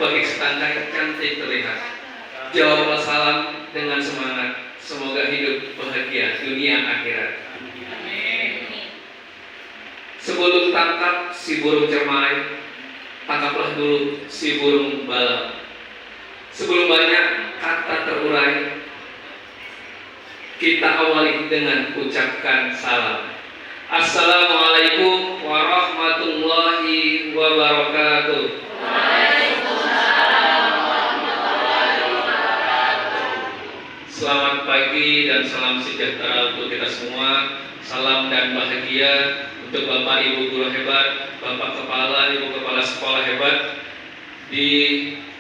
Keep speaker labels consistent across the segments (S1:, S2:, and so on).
S1: Pakai setangkai cantik terlihat. Jawablah salam dengan semangat. Semoga hidup bahagia dunia akhirat. Sebelum tangkap si burung cermai, tangkaplah dulu si burung bala. Sebelum banyak kata terurai, kita awali dengan ucapkan salam. Assalamualaikum warahmatullahi wabarakatuh. Selamat pagi dan salam sejahtera untuk kita semua. Salam dan bahagia untuk Bapak Ibu guru hebat, Bapak Kepala, Ibu Kepala Sekolah hebat di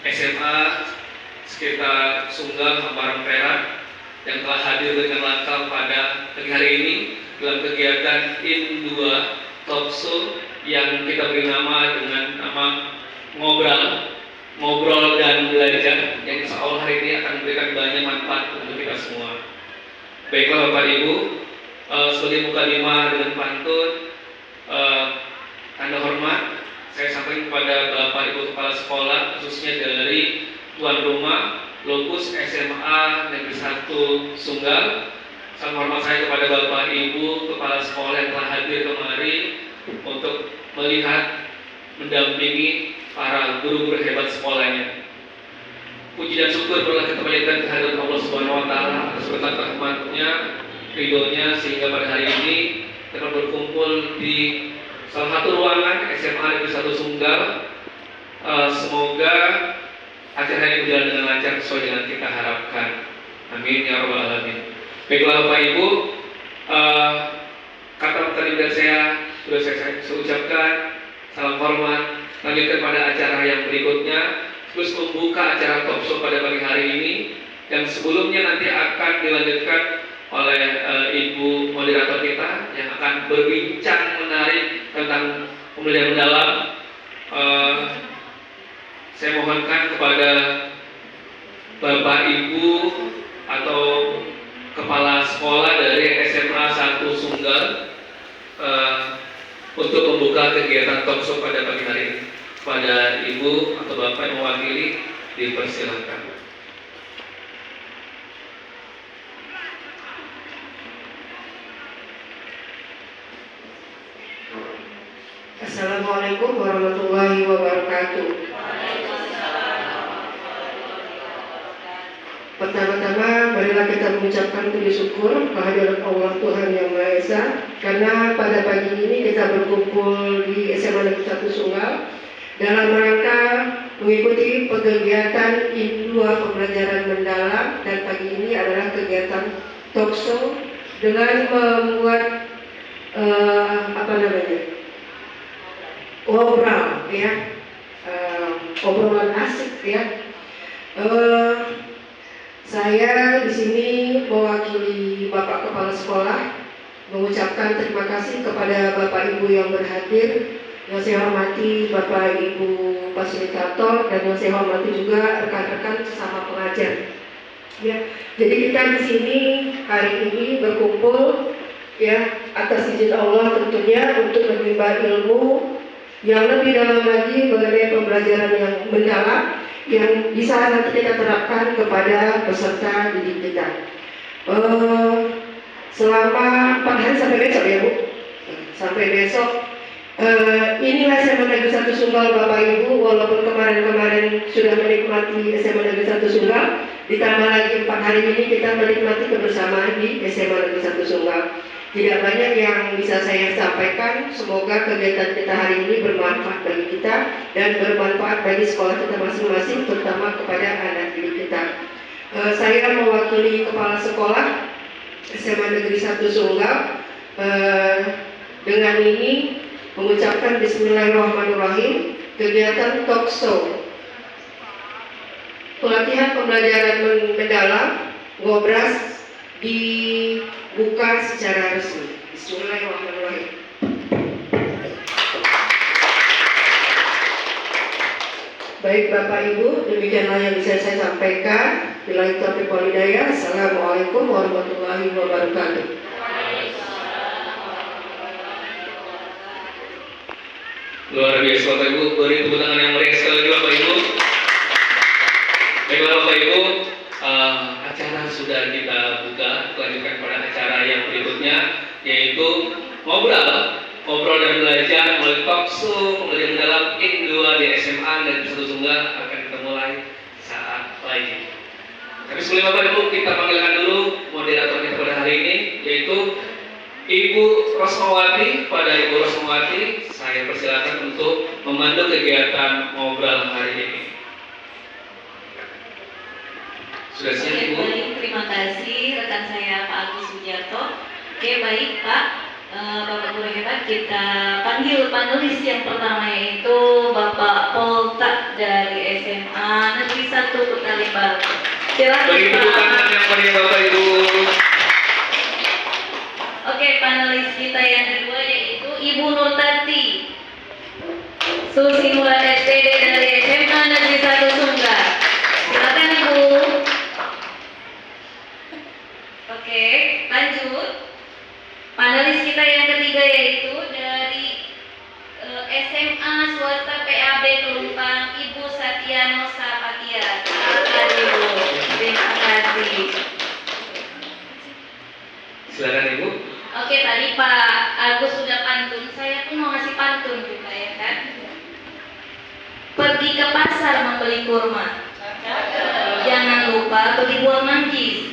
S1: SMA sekitar Sunggal Hamparan Perak yang telah hadir dengan lengkap pada pagi hari ini dalam kegiatan IN2 Talkshow yang kita beri nama dengan nama Ngobrol dan Belajar, yang insya Allah hari ini akan memberikan banyak manfaat untuk kita semua. Baiklah Bapak Ibu, sebagai mukadimah dengan pantun tanda hormat saya sampaikan kepada Bapak Ibu Kepala Sekolah, khususnya dari tuan rumah Lopus SMA Negeri 1 Sunggal. Salam hormat saya kepada Bapak Ibu Kepala Sekolah yang telah hadir kemari untuk melihat, mendampingi para guru-guru hebat sekolahnya. Puji dan syukur berlah kita panjatkan kehadirat Allah Subhanahu wa taala atas berkat rahmat-Nya, ridho-Nya, sehingga pada hari ini kita berkumpul di salah satu ruangan SMA Negeri 1 Sunggal. Semoga acara ini berjalan dengan lancar sesuai dengan kita harapkan. Amin ya rabbal alamin. Baiklah Bapak Ibu, kata tadi dari saya sudah saya ucapkan. Salam hormat. Lanjutkan pada acara yang berikutnya, terus membuka acara talkshow pada pagi hari ini, yang sebelumnya nanti akan dilanjutkan oleh Ibu moderator kita yang akan berbincang menarik tentang pembelajaran mendalam. Saya mohonkan kepada Bapak Ibu atau kepala sekolah dari SMA 1 Sunggal untuk membuka kegiatan talkshow pada pagi hari ini. Pada Ibu atau Bapak yang mewakili, dipersilakan.
S2: Assalamualaikum warahmatullahi wabarakatuh. Pertama-tama, marilah kita mengucapkan puji syukur kehadirat Allah Tuhan Yang Maha Esa, karena pada pagi ini kita berkumpul di SMA Negeri 1 Sunggal dalam rangka mengikuti kegiatan IN2 pembelajaran mendalam, dan pagi ini adalah kegiatan talkshow dengan membuat ngobrol ya, obrolan asik ya. Saya di sini mewakili Bapak Kepala Sekolah mengucapkan terima kasih kepada Bapak Ibu yang berhadir. Yang saya hormati Bapak Ibu fasilitator, dan yang saya hormati juga rekan-rekan sesama pengajar. Ya, jadi kita di sini hari ini berkumpul ya atas izin Allah tentunya untuk menimba ilmu yang lebih dalam lagi mengenai pembelajaran yang mendalam yang bisa nanti kita terapkan kepada peserta didik kita. Selama 4 hari sampai besok ya Bu, sampai besok. Inilah SMA Negeri 1 Sunggal Bapak Ibu, walaupun kemarin sudah menikmati SMA Negeri 1 Sunggal, ditambah lagi 4 hari ini kita menikmati kebersamaan di SMA Negeri 1 Sunggal. Tidak banyak yang bisa saya sampaikan. Semoga kegiatan kita hari ini bermanfaat bagi kita dan bermanfaat bagi sekolah kita masing-masing, terutama kepada anak didik kita. Saya mewakili Kepala Sekolah SMA Negeri 1 Sunggal dengan ini mengucapkan Bismillahirrahmanirrahim. Kegiatan talkshow pelatihan pembelajaran mendalam Ngobras dibuka secara resmi. Bismillahirrahmanirrahim. Baik Bapak Ibu, demikianlah yang bisa saya sampaikan. Billahi taufiq wal hidayah. Assalamualaikum warahmatullahi wabarakatuh.
S1: Luar biasa Bapak Ibu, beri tepuk tangan yang meriah sekali lagi Bapak Ibu. ngobrol dan belajar melalui talkshow, kemudian dalam Indua di SMA dan Satu Tunggal akan kita mulai saat lagi. Tapi sebelum Bapak Ibu kita panggilkan dulu moderator kita pada hari ini, yaitu Ibu Rosmawati. Pada Ibu Rosmawati, saya persilakan untuk memandu kegiatan ngobrol hari ini. Sudah siap Ibu?
S3: Baik, terima kasih rekan saya Pak Agus Sujarto. Oke, baik Pak, Bapak Guru hebat, kita panggil panelis yang pertama yaitu Bapak Polta dari SMA Negeri 1 Petaling Baru. Silakan
S1: Bagi tepuk tangan yang meriah Bapak Ibu.
S3: Oke, panelis kita yang kedua yaitu Ibu Nurtati Susinulat SPD dari SMA Negeri 1 Sunggar. Silakan Ibu. Oke, lanjut. Panelis kita yang ketiga yaitu dari SMA Swasta PAB Kelumpang, Ibu Satyano Sapatia. Silakan Ibu. Terima kasih.
S1: Silakan Ibu.
S3: Oke, tadi Pak Agus sudah pantun. Saya pun mau ngasih pantun juga ya kan. Pergi ke pasar membeli kurma. Jangan lupa beli buah manggis.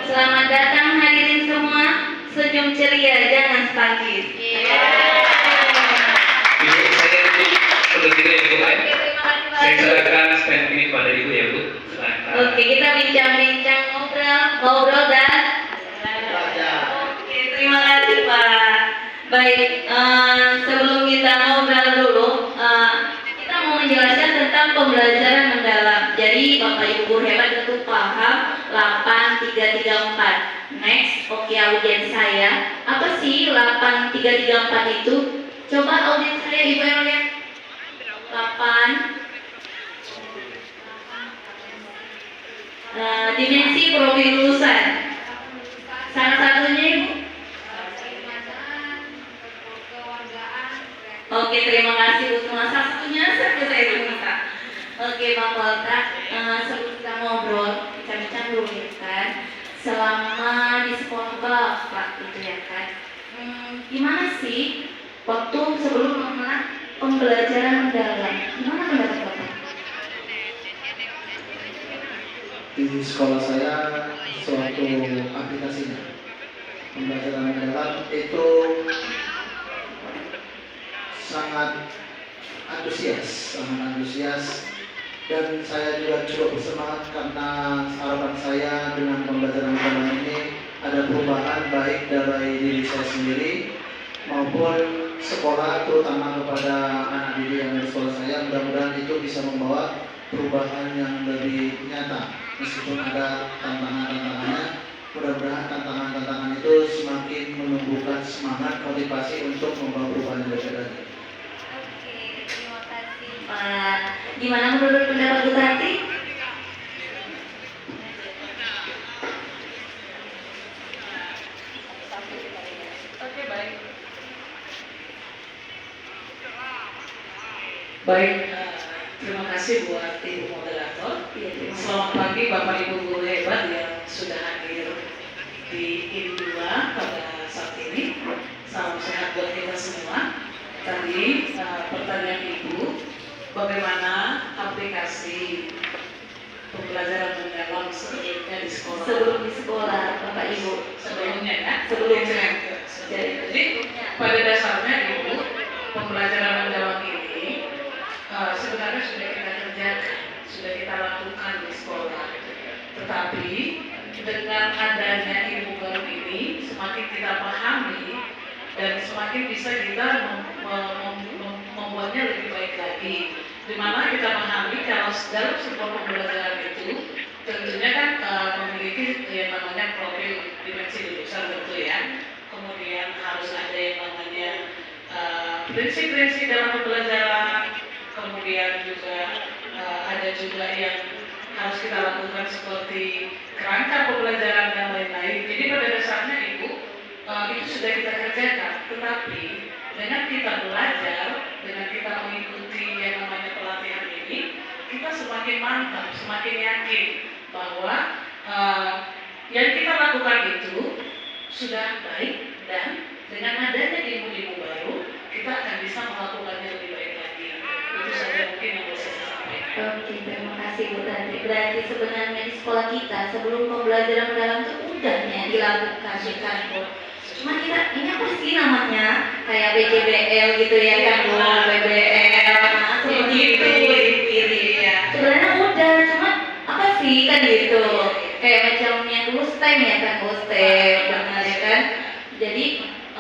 S3: Selamat datang hadirin semua. Senyum ceria, jangan stakis.
S1: Ibu, saya seperti itu ya Bu.
S3: Oke, terima kasih Pak.
S1: Saya serahkan stand ini pada Ibu ya Bu. Silakan.
S3: Oke, kita bincang-bincang, ngobrol dan oke, terima kasih Pak. Baik, sebelum kita ngobrol dulu, kita mau menjelaskan tentang pembelajaran mendalam. Jadi Bapak Ibu hebat tentu paham 8334. Next, oke audiens saya, apa sih 8334 itu? Coba audiens saya Ibu yang lihat. 8 dimensi profil lulusan. Salah satunya Ibu. Oke, terima kasih Bu. Salah satunya saya minta. Oke, Pak Polta, sebelum kita ngobrol, bincang-bincang dulu ya kan. Selama di sekolah Bapak itu ya kan, gimana sih waktu sebelum mengenal pembelajaran mendalam? Gimana pendapat Bapak?
S4: Di sekolah saya suatu aplikasinya pembelajaran mendalam itu sangat antusias dan saya juga cukup bersemangat karena harapan saya dengan pembelajaran mendalam ini ada perubahan baik dari diri saya sendiri maupun sekolah, terutama kepada anak didik yang di sekolah saya. Mudah-mudahan itu bisa membawa perubahan yang lebih nyata meskipun ada tantangan-tantangannya. Mudah-mudahan tantangan-tantangan itu semakin menumbuhkan semangat motivasi untuk membawa perubahan yang lebih lagi.
S3: Oke, terima kasih Pak. Gimana menurut pendapat Bu Tati?
S5: Oke, baik. Baik, terima kasih buat Ibu Moderator. Selamat pagi Bapak Ibu guru hebat yang sudah hadir di Indua pada saat ini. Salam sehat buat kita semua. Tadi pertanyaan Ibu, bagaimana aplikasi pembelajaran mendalam sebelumnya di sekolah?
S3: Sebelum di sekolah, Bapak Ibu.
S5: Sebelumnya ya?
S3: Sebelumnya.
S5: Jadi pada dasarnya Ibu, pembelajaran mendalam ini sebenarnya sudah kita kerjakan, sudah kita lakukan di sekolah. Tetapi dengan adanya ilmu baru ini, semakin kita pahami dan semakin bisa kita membuatnya lebih baik lagi. Di mana kita pahami kalau dalam sebuah pembelajaran itu tentunya kan memiliki yang namanya profil dimensi lulusan tentu ya. Kemudian harus ada yang namanya prinsip-prinsip dalam pembelajaran. Kemudian juga ada juga yang harus kita lakukan seperti kerangka pembelajaran dan lain-lain. Jadi pada dasarnya Ibu, itu sudah kita kerjakan. Tetapi dengan kita belajar, dengan kita mengikuti yang namanya pelatihan ini, kita semakin mantap, semakin yakin bahwa yang kita lakukan itu sudah baik dan Dengan adanya ilmu-ilmu baru, kita akan bisa melakukannya lebih baik lagi. Itu saja mungkin yang bisa saya sampaikan.
S3: Oke, terima kasih Bu Tati. Berarti sebenarnya di sekolah kita sebelum pembelajaran mendalam itu udahnya dilakukan di kantor. Cuma kita ini apa sih namanya? Kayak BJBL gitu ya kan Bu, BBL, seperti itu.
S5: Iya.
S3: Sebenarnya udah, cuma apa sih kan gitu. Kayak macamnya dulu STEM ya kan, Bu, STEM, benar ya kan. Jadi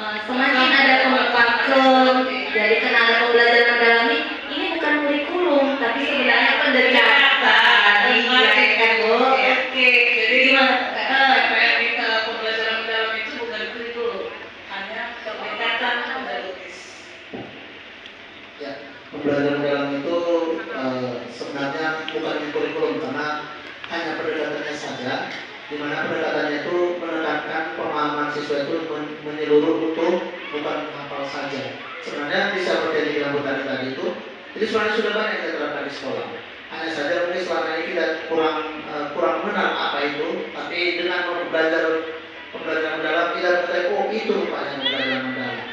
S3: semakin ada pakem, jadi karena ada pembelajaran mendalam ini bukan kurikulum, tapi sebenarnya pendekatan. Iya kan Bu. Oke.
S5: Jadi
S3: Gimana?
S5: PPL kita pembelajaran mendalam itu bukan kurikulum, hanya pendekatan pedagogis.
S4: Ya, pembelajaran mendalam itu sebenarnya bukan kurikulum karena hanya pendekatannya saja, di mana pendekatannya itu menekankan pemahaman siswa itu menyeluruh utuh, bukan menghafal saja. Sebenarnya bisa seperti yang dibilang Bu Tati tadi itu, jadi sebenarnya sudah banyak yang diterapkan di sekolah. Hanya saja mungkin selama ini kita kurang mengenal apa itu, tapi dengan belajar pembelajaran mendalam kita mengetahui oh itu rupanya pembelajaran mendalam.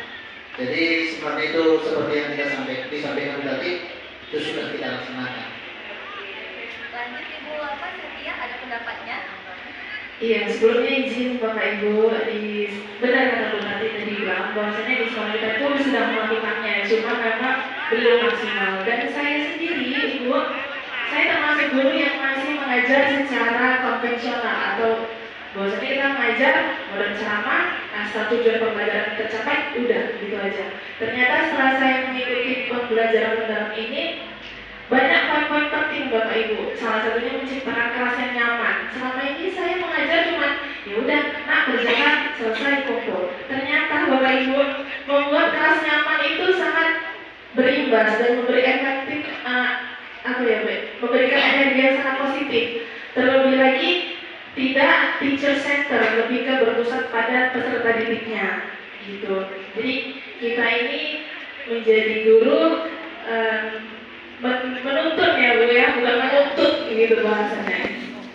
S4: Jadi seperti itu, seperti yang kita disampaikan tadi, itu sudah kita laksanakan.
S3: Lanjut Ibu apa Setia ada pendapatnya?
S2: Iya, sebelumnya izin Bapak Ibu, benar kata Bu Tati tadi bilang bahwasanya di sekolah kita itu sudah melakukannya, cuma memang belum maksimal. Dan saya sendiri, Ibu, saya termasuk guru yang masih mengajar secara konvensional atau bahwasanya kita mengajar modern ceramah, asal tujuan pembelajaran tercapai, udah gitu aja. Ternyata setelah saya mengikuti pembelajaran mendalam ini, banyak poin-poin penting Bapak Ibu. Salah satunya menciptakan kelas yang nyaman. Selama ini saya mengajar cuma ya udah, nak kerjakan selesai kumpul. Ternyata Bapak Ibu membuat kelas nyaman itu sangat berimbas dan memberi efektif memberikan energi yang sangat positif. Terlebih lagi tidak teacher center, lebih ke berpusat pada peserta didiknya gitu. Jadi kita ini menjadi guru menuntut ya Bu ya, bukan menuntut gitu bahasanya.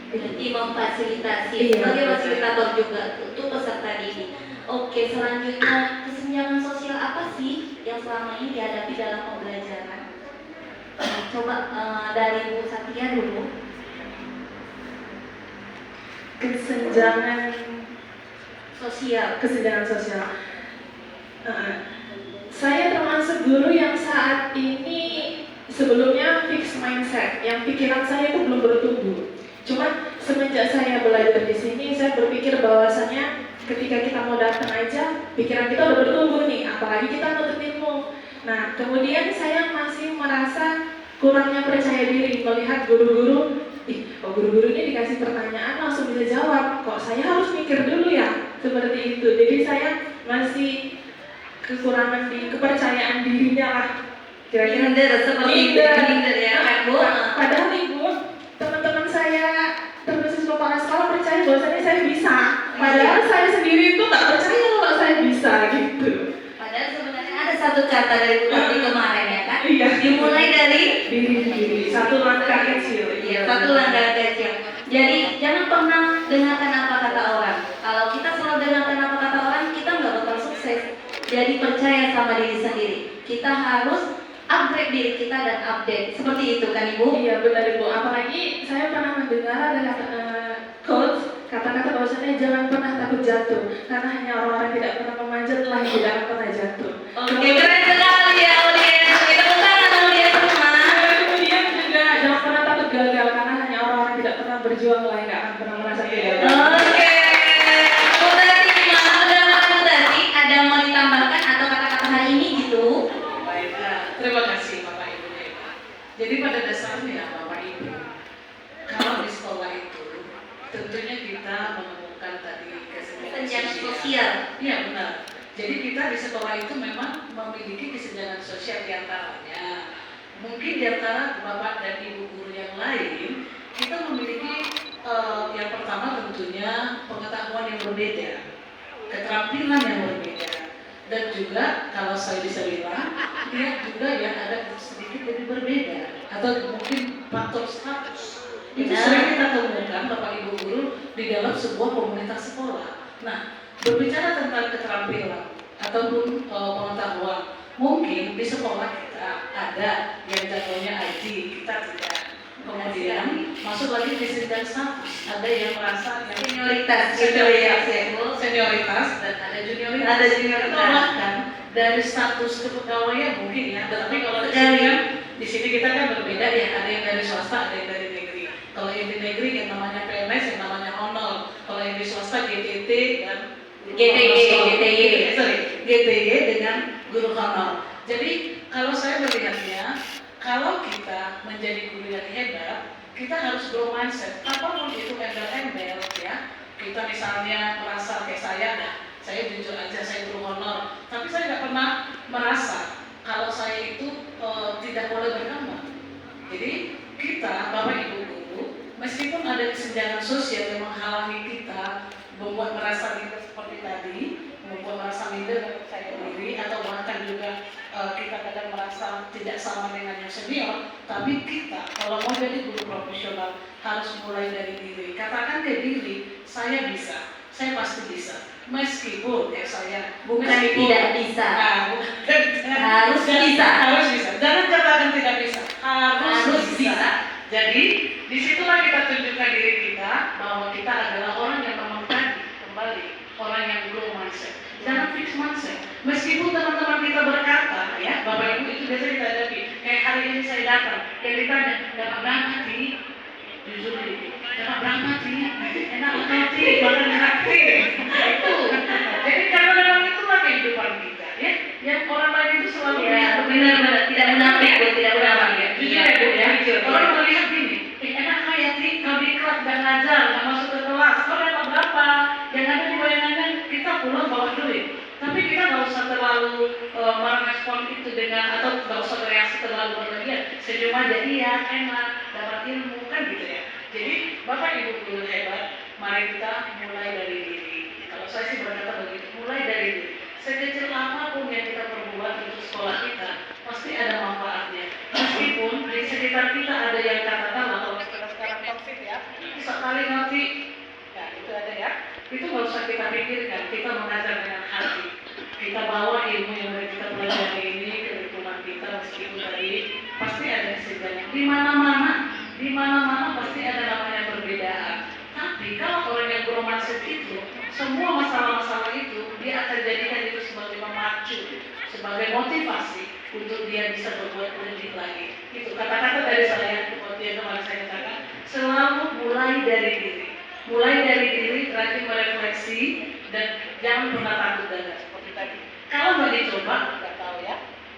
S3: Jadi memfasilitasi
S2: Iya,
S3: sebagai
S2: betul.
S3: fasilitator juga untuk peserta didik. Oke, selanjutnya kesenjangan sosial apa sih yang selama ini dihadapi dalam pembelajaran? Coba dari Bu Satya dulu.
S2: Kesenjangan
S3: Sosial.
S2: sosial. Saya termasuk guru yang saat ini sebelumnya fix mindset, yang pikiran saya itu belum bertumbuh. Cuma semenjak saya belajar di sini, saya berpikir bahwasanya ketika kita mau datang aja, pikiran kita udah bertumbuh nih, apalagi kita nuntut ilmu. Nah, kemudian saya masih merasa kurangnya percaya diri melihat guru-guru, guru-guru ini dikasih pertanyaan langsung bisa jawab, kok saya harus mikir dulu ya, seperti itu. Jadi saya masih kekurangan di kepercayaan dirinya lah. Kira-kira
S3: Seperti itu. Minder ya kan Bu.
S2: Padahal Ibu, teman-teman saya terkhusus kepala sekolah percaya bahwasanya saya bisa. Padahal saya sendiri itu nggak percaya kalau saya bisa gitu.
S3: Padahal sebenarnya ada satu kata dari Bu Tati kemarin ya kan?
S2: Iya.
S3: Dimulai dari
S2: Diri satu langkah kecil.
S3: Iya, satu langkah kecil. Jadi jangan pernah dengarkan apa kata orang. Kalau kita selalu dengarkan apa kata orang, kita nggak bakal sukses. Jadi percaya sama diri sendiri. Kita harus upgrade diri kita dan update. Seperti itu kan Ibu?
S2: Iya benar Ibu. Apalagi saya pernah mendengar ada kata-kata bahwasanya jangan pernah takut jatuh, karena hanya orang-orang tidak pernah memanjat lah yang tidak akan pernah jatuh.
S3: Oke, keren sekali ya audiens. Kita bukan audiens semua.
S2: Kemudian juga jangan pernah takut gagal, karena hanya orang-orang tidak pernah berjuang lah yang tidak akan pernah merasa gagal.
S3: Oke. Bu Tati gimana? Udah Bu Tati ada mau ditambahkan atau kata-kata hari ini gitu?
S5: Baiklah, terima kasih Bapak Ibu. Jadi pada dasarnya Bapak Ibu, kalau di sekolah itu tentunya kita menemukan tadi
S3: Kesenjangan sosial.
S5: Iya benar. Jadi kita di sekolah itu memang memiliki kesenjangan sosial diantaranya. Mungkin diantara Bapak dan Ibu guru yang lain, kita memiliki yang pertama tentunya pengetahuan yang berbeda, keterampilan yang berbeda, dan juga kalau saya bisa bilang, dia juga yang ada sedikit lebih berbeda, atau mungkin faktor status. Itu sering kita temukan Bapak Ibu guru di dalam sebuah komunitas sekolah. Nah, berbicara tentang keterampilan atau ataupun pengetahuan. Mungkin di sekolah kita ada yang jagonya IT, kita tidak. Kemudian masuk lagi di jenjang status, ada yang merasa yang
S3: Senioritas gitu ya, Bu.
S5: senioritas dan ada junioritas.
S3: Ada junioritas.
S5: Atau bahkan dari status kepegawaian mungkin ya. Tetapi kalau di
S3: Sekali.
S5: sini kan, di sini kita kan berbeda ya. Ada yang dari swasta, ada yang dari negeri. Kalau yang di negeri yang namanya PNS, yang namanya honor. Kalau yang di swasta GTT dan GTY dengan guru honor. Jadi kalau saya melihatnya, kalau kita menjadi guru yang hebat, kita harus grow mindset. Apapun itu embel-embel ya. Kita misalnya merasa kayak saya jujur aja saya guru honor, tapi saya nggak pernah merasa kalau saya itu tidak boleh berkembang. Jadi kita, Bapak Ibu guru, meskipun ada kesenjangan sosial yang menghalangi kita, membuat merasa kita seperti tadi, membuat merasa minder saya sendiri, atau bahkan juga kita kadang merasa tidak sama dengan yang senior, tapi kita kalau mau jadi guru profesional harus mulai dari diri. Katakan ke diri, saya bisa, saya pasti bisa. Meskipun kayak saya,
S3: Bukan tidak bisa. Harus bisa.
S5: Harus bisa. Jangan katakan tidak bisa. Harus bisa. Jadi disitulah kita tunjukkan diri kita bahwa kita adalah orang yang memang tadi kembali orang yang grow mindset. Jangan fix mindset. Meskipun teman-teman kita berkata, ya Bapak Ibu itu biasa kita hadapi. Kayak hari ini saya datang, yang ditanya, dapat berangkat nih? Jujur nih, dapat berangkat nih? Enak banget nih, makan hati. Itu. Jadi karena memang itulah kehidupan kita, ya. Yang orang lain itu selalu melihat
S3: Benar-benar tidak munafik, Bu, tidak munafik ya.
S5: Jujur ya Bu ya. Orang melihat gini, enak kayak nih, kau diklat dan ngajar, nggak masuk ke kelas, kau dapat berapa? Yang ada di bayangannya kita pulang bawa duit. Tapi kita nggak usah terlalu merespon itu dengan, atau nggak usah bereaksi terlalu berlebihan. Senyum aja, iya enak, dapat ilmu kan gitu ya. Jadi Bapak Ibu guru hebat, mari kita mulai dari diri. Kalau saya sih berkata begitu, mulai dari diri. Sekecil apapun yang kita perbuat untuk sekolah kita, pasti ada manfaatnya. Meskipun di sekitar kita ada yang katakanlah, kalau kita sekarang COVID ya, sekali nanti, ya itu ada ya, itu nggak usah kita pikirkan, kita mengajar dengan hati. Kita bawa ilmu yang kita pelajari ini ke lingkungan kita, meskipun tadi pasti ada sejarahnya. Di mana-mana pasti ada namanya perbedaan. Tapi kalau orang yang berromansa itu, semua masalah-masalah itu dia akan jadikan itu sebagai memacu, sebagai motivasi untuk dia bisa berbuat lebih lagi. Itu kata-kata dari saya, seperti yang kemarin saya katakan, selalu mulai dari diri. Mulai dari diri, rajin merefleksi, dan jangan pernah takut gagal seperti tadi. Kalau nggak dicoba, nggak tahu ya.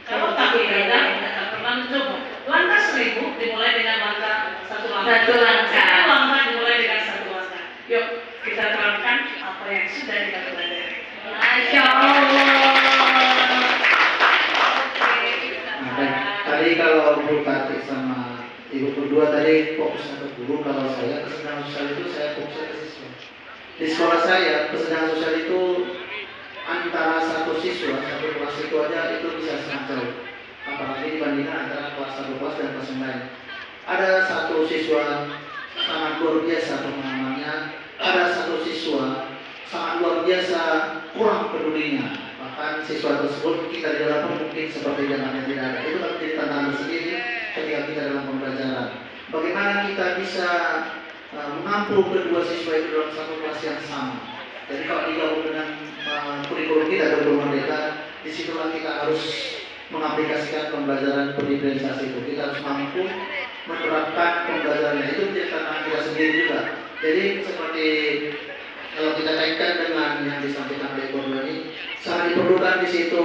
S5: Kalau takut gagal, nggak akan pernah mencoba. Langkah 1000 dimulai dengan langkah satu langkah.
S3: Satu langkah.
S5: Satu langkah dimulai dengan satu langkah. Yuk kita terapkan apa yang sudah kita pelajari.
S3: Masya Allah.
S4: Tadi kalau Bu Tati sama Ibu berdua tadi fokusnya ke guru, kalau saya kesenjangan sosial itu saya fokusnya ke siswa. Di sekolah saya kesenjangan sosial itu antara satu siswa, satu kelas itu aja itu bisa sangat jauh. Apalagi dibandingkan antara kelas satu kelas dan kelas yang lain. Ada satu siswa sangat luar biasa pemahamannya, ada satu siswa sangat luar biasa kurang pedulinya. Bahkan siswa tersebut kita di dalam mungkin seperti jalannya tidak ada. Itu kan menjadi tantangan sendiri ketika kita dalam pembelajaran. Bagaimana kita bisa menampung kedua siswa itu dalam satu kelas yang sama. Jadi kalau digabung dengan kurikulum kita kurikulum Merdeka, disitulah kita harus mengaplikasikan pembelajaran berdiferensiasi itu. Kita harus mampu menerapkan pembelajarannya. Itu menjadi tantangan kita sendiri juga. Jadi seperti kalau kita kaitkan dengan yang disampaikan oleh Ibu ini, sangat diperlukan di situ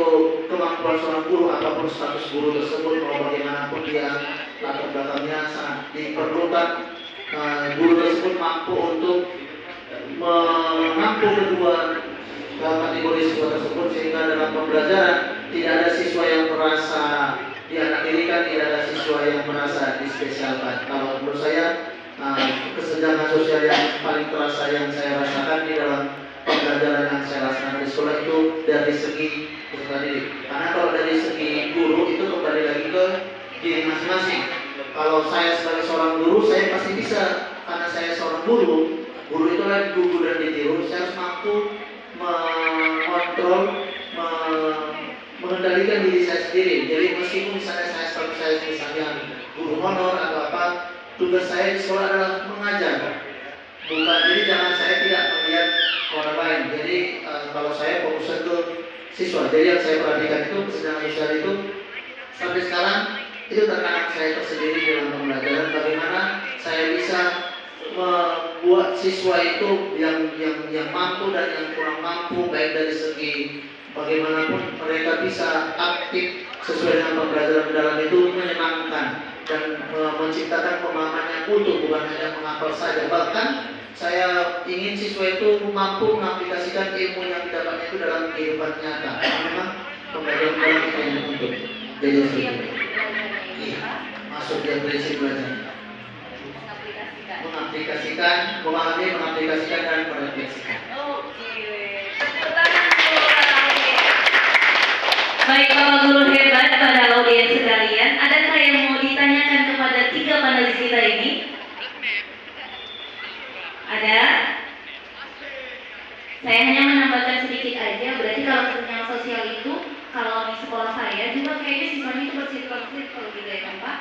S4: kemampuan seorang guru, apapun status guru tersebut, mau bagaimanapun dia latar belakangnya, sangat diperlukan guru tersebut mampu untuk menampung kedua kategori siswa tersebut, sehingga dalam pembelajaran tidak ada siswa yang merasa dianaktirikan, tidak ada siswa yang merasa dispesialkan. Kalau menurut saya kesenjangan sosial yang paling terasa yang saya rasakan di dalam pembelajaran yang saya laksanakan di sekolah itu dari segi peserta didik. Karena kalau dari segi guru itu kembali lagi ke diri masing-masing. Kalau saya sebagai seorang guru, saya pasti bisa, karena saya seorang guru. Guru itu lagi gugur dan ditiru. Saya harus mampu mengontrol, mengendalikan diri saya sendiri. Jadi meskipun misalnya saya misalnya guru honor atau apa, tugas saya di sekolah adalah mengajar. Bukan, jadi jangan saya tidak melihat orang lain. Jadi kalau saya fokus ke siswa. Jadi yang saya perhatikan itu kesenjangan sosial itu sampai sekarang itu terkadang saya tersendiri dalam pembelajaran bagaimana saya bisa membuat siswa itu yang mampu dan yang kurang mampu, baik dari segi bagaimanapun mereka bisa aktif sesuai dengan pembelajaran dalam itu menyenangkan dan menciptakan pemahaman yang utuh, bukan hanya menghafal saja. Bahkan saya ingin siswa itu mampu mengaplikasikan ilmu yang didapatnya itu dalam kehidupan nyata. Memang pembelajaran dalam itu yang untuk jadi masuk dia prinsip belajar. Mengaplikasikan, memahami, mengaplikasikan dan merefleksikan.
S3: Baik Bapak Guru hebat pada audiens sekalian, adakah yang mau ditanyakan kepada 3 panelis kita ini? Ada? Saya hanya menambahkan sedikit aja, berarti kalau kesenjangan sosial itu, kalau di sekolah saya juga kayaknya siswanya itu bersirkel-sirkel gitu ya kan Pak?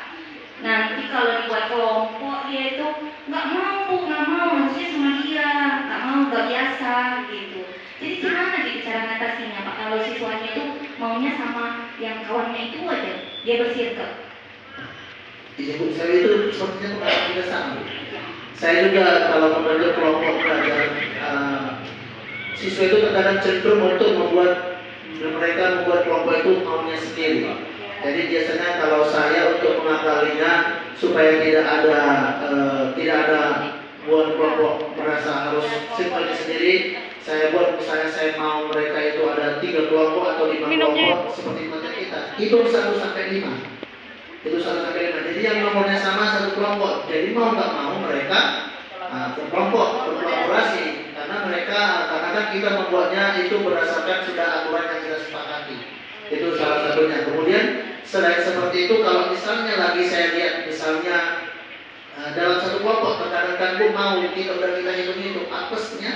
S3: Nanti kalau dibuat kelompok dia itu nggak mau harusnya sama dia, nggak biasa gitu. Jadi gimana gitu cara ngatasinya Pak kalau siswanya itu maunya sama yang kawannya itu aja, dia bersirkel?
S4: Ibu saya itu sepertinya pengalaman juga sama. Saya juga kalau membentuk kelompok belajar siswa itu terkadang cenderung untuk membuat kelompok itu maunya sendiri. Jadi biasanya kalau saya untuk mengakalinya supaya tidak ada buat kelompok merasa harus simpelnya sendiri, saya buat misalnya saya mau mereka itu ada 3 kelompok atau 5 kelompok seperti contoh kita. Itu 1 sampai 5. Itu 1 sampai 5. Jadi yang nomornya sama 1 kelompok. Jadi mau nggak mau mereka berkolaborasi karena kan kita membuatnya itu berdasarkan sudah aturan yang kita sepakati. Itu salah satunya. Kemudian selain seperti itu, kalau misalnya lagi saya lihat misalnya dalam satu kelompok terkadang kan mau kita hitung apesnya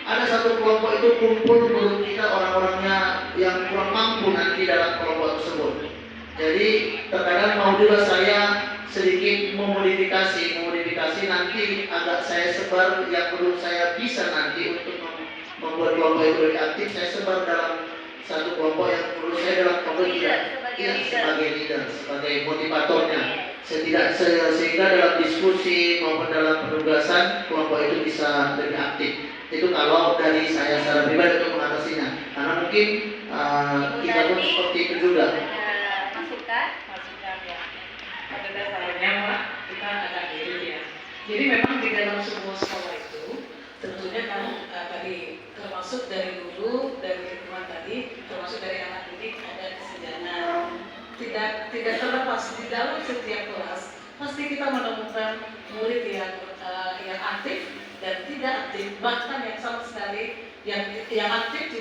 S4: ada satu kelompok itu kumpul menurut kita orang-orangnya yang kurang mampu nanti dalam kelompok tersebut. Jadi terkadang mau juga saya sedikit memodifikasi nanti agak saya sebar yang menurut saya bisa nanti untuk membuat kelompok itu lebih aktif, saya sebar dalam satu kelompok yang menurut saya dalam kelompok tidak sebagai leader, sebagai motivatornya. Sehingga dalam diskusi maupun dalam penugasan kelompok itu bisa lebih aktif. Itu kalau dari saya secara pribadi untuk mengatasinya. Karena mungkin kita pun seperti itu juga.
S3: Masukan
S5: ya. Pada dasarnya Pak, kita agak mirip ya. Jadi memang di dalam sebuah sekolah itu tentunya kan tadi termasuk dari guru, dari lingkungan tadi, termasuk dari anak didik ada kesenjangan. Tidak terlepas di dalam setiap kelas pasti kita menemukan murid yang aktif dan tidak aktif, bahkan yang sama sekali yang aktif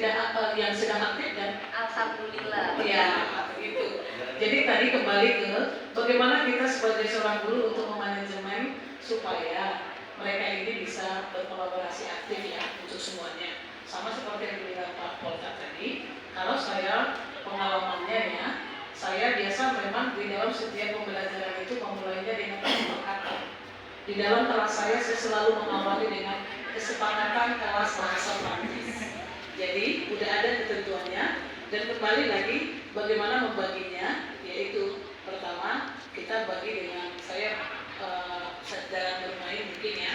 S5: yang sedang aktif dan
S3: alhamdulillah.
S5: Ya, begitu. Jadi tadi kembali ke bagaimana kita sebagai seorang guru untuk memanajemen supaya mereka ini bisa berkolaborasi aktif ya untuk semuanya. Sama seperti yang dibilang Pak Polta tadi, kalau saya pengalamannya ya, saya biasa memang di dalam setiap pembelajaran itu memulainya dengan kesepakatan. Di dalam kelas saya selalu mengawali dengan kesepakatan kelas bahasa Prancis. Jadi udah ada ketentuannya dan kembali lagi bagaimana membaginya, yaitu pertama kita bagi dengan saya dalam bermain mungkin ya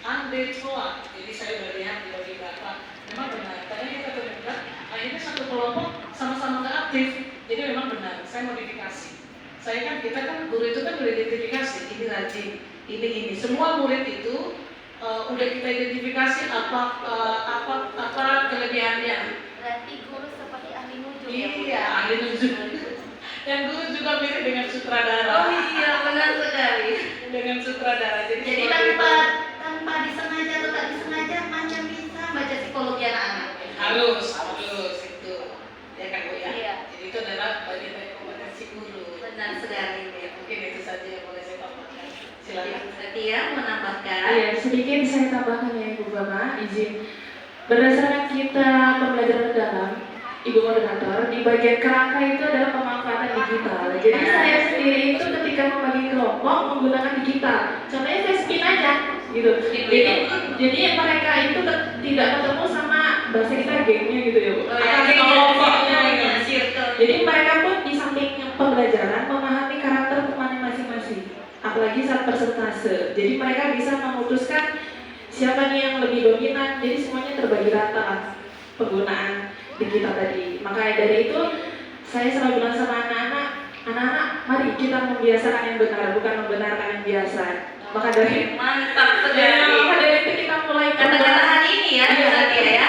S5: andai tua. Jadi saya melihat dibagi berapa. Memang benar. Karena kita temukan akhirnya satu kelompok sama-sama nggak aktif. Jadi memang benar. Saya modifikasi. Kita kan guru itu kan beridentifikasi. Ini rajin, ini. Semua murid itu udah kita identifikasi apa kelebihannya.
S3: Berarti guru seperti ahli nujum.
S5: Iya, ahli nujum. Dan guru juga mirip dengan sutradara.
S3: Oh iya, benar sekali.
S5: Dengan sutradara.
S3: Jadi tanpa disengaja atau tak disengaja macam bisa baca psikologi anak-anak.
S5: Halus itu. Ya kan Bu ya?
S3: Iya.
S5: Jadi itu adalah bagian dari kompetensi guru.
S3: Benar sekali. Ya.
S5: Mungkin itu saja yang boleh saya tambahkan. Silakan.
S3: Setia menambahkan.
S6: Iya, sedikit saya tambahkan ya Ibu Bapak, izin. Berdasarkan kita pembelajaran mendalam, Ibu moderator, di bagian kerangka itu adalah pemanfaatan digital. Jadi saya sendiri itu ketika membagi kelompok menggunakan digital. Contohnya saya spin aja, gitu. Jadi mereka itu tidak ketemu sama bahasa kita gengnya gitu ya Bu. Kelompoknya gitu. Jadi mereka pun di samping pembelajaran memahami karakter temannya masing-masing. Apalagi saat persentase. Jadi mereka bisa memutuskan siapa nih yang lebih dominan. Jadi semuanya terbagi rata lah penggunaan digital tadi. Maka dari itu saya selalu bilang sama anak-anak, mari kita membiasakan yang benar, bukan membenarkan yang biasa. Maka dari
S3: Mantap
S6: ya,
S3: sekali.
S6: maka dari itu kita mulai
S3: Kata-kata hari ini ya,
S6: Iya.
S3: berarti ya.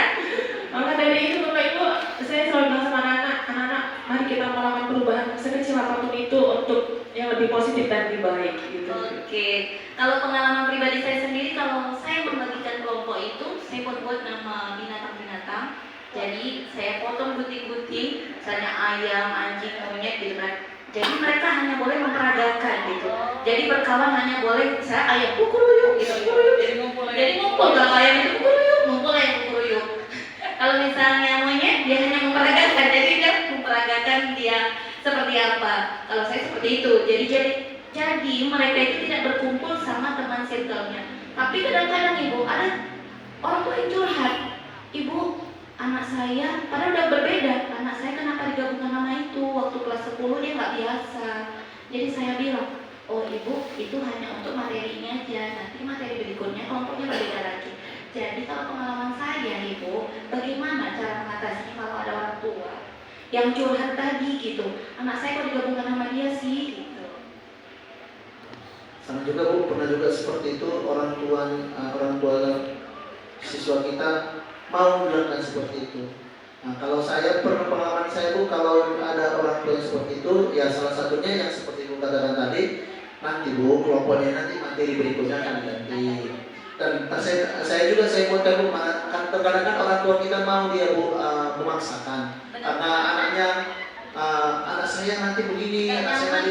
S6: Maka dari itu Bapak Ibu, saya selalu bilang sama anak-anak, mari kita melakukan perubahan sekecil apapun itu untuk yang lebih positif dan lebih baik gitu.
S3: Oke, kalau pengalaman pribadi saya sendiri, kalau saya membagikan kelompok itu, saya buat nama binatang-binatang. Jadi saya potong gunting-gunting, misalnya ayam, anjing, monyet gitu kan. Jadi mereka hanya boleh memperagakan gitu. Jadi berkawan hanya boleh, misalnya ayam kukuruyuk gitu. Jadi ngumpul kalau ayam itu kukuruyuk, ngumpul ayam kukuruyuk. Kalau misalnya monyet, dia hanya memperagakan. Jadi dia memperagakan dia seperti apa. Kalau saya seperti itu. Jadi mereka itu tidak berkumpul sama teman circle-nya. Tapi kadang-kadang Ibu ada orang tua yang curhat. Ibu, anak saya, padahal udah berbeda. Anak saya kenapa digabungkan nama itu? Waktu kelas 10 dia nggak biasa. Jadi saya bilang, oh Ibu, itu hanya untuk materinya aja. Nanti materi berikutnya kelompoknya berbeda lagi. Jadi kalau pengalaman saya Ibu, bagaimana cara mengatasinya kalau ada orang tua yang curhat tadi gitu? Anak saya kok digabungkan sama dia sih gitu.
S4: Sama juga Bu, pernah juga seperti itu orang tua siswa kita mau melakukan seperti itu. Nah, kalau saya pengalaman saya Bu, kalau ada orang tua yang seperti itu, ya salah satunya yang seperti Bu katakan tadi, nanti Bu kelompoknya nanti materi berikutnya akan diganti. Dan saya buatkan Bu, kan terkadang kan orang tua kita mau dia Bu memaksakan karena anaknya anak saya nanti begini, anak saya nanti